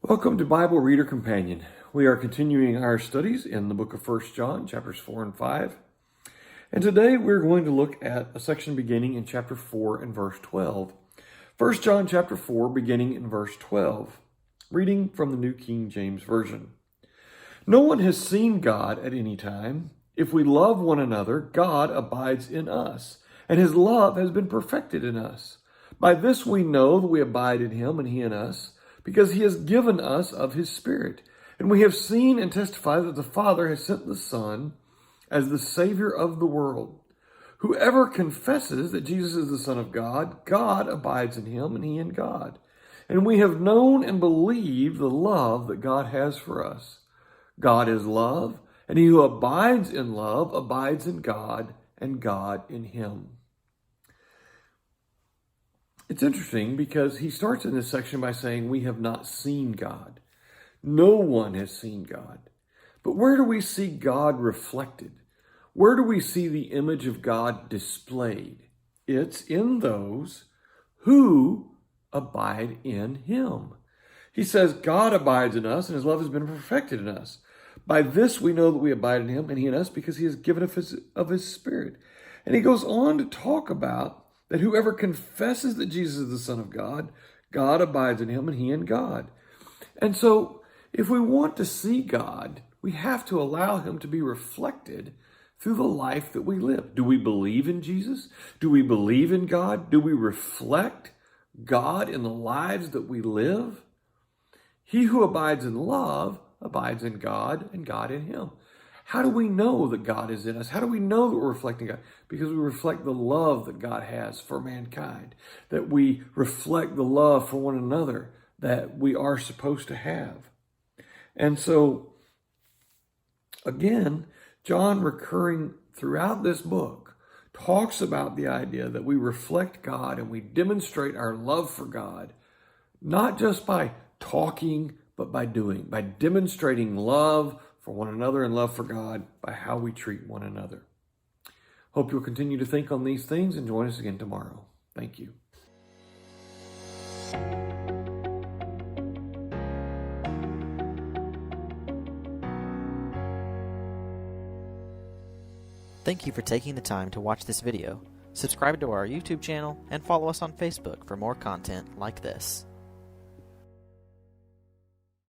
Welcome to Bible Reader Companion. We are continuing our studies in the book of 1 John, chapters 4 and 5. And today we're going to look at a section beginning in chapter 4 and verse 12. 1 John chapter 4, beginning in verse 12. Reading from the New King James Version. No one has seen God at any time. If we love one another, God abides in us, and his love has been perfected in us. By this we know that we abide in him and he in us, because he has given us of his Spirit. And we have seen and testified that the Father has sent the Son as the Savior of the world. Whoever confesses that Jesus is the Son of God, God abides in him and he in God. And we have known and believed the love that God has for us. God is love, and he who abides in love abides in God, and God in him. It's interesting because he starts in this section by saying we have not seen God. No one has seen God. But where do we see God reflected? Where do we see the image of God displayed? It's in those who abide in him. He says God abides in us and his love has been perfected in us. By this we know that we abide in him and he in us because he has given of his Spirit. And he goes on to talk about that whoever confesses that Jesus is the Son of God, God abides in him and he in God. And so if we want to see God, we have to allow him to be reflected through the life that we live. Do we believe in Jesus? Do we believe in God? Do we reflect God in the lives that we live? He who abides in love abides in God and God in him. How do we know that God is in us? How do we know that we're reflecting God? Because we reflect the love that God has for mankind, that we reflect the love for one another that we are supposed to have. And so, again, John, recurring throughout this book, talks about the idea that we reflect God and we demonstrate our love for God, not just by talking, but by doing, by demonstrating love for one another and love for God by how we treat one another. Hope you'll continue to think on these things and join us again tomorrow. Thank you. Thank you for taking the time to watch this video. Subscribe to our YouTube channel and follow us on Facebook for more content like this.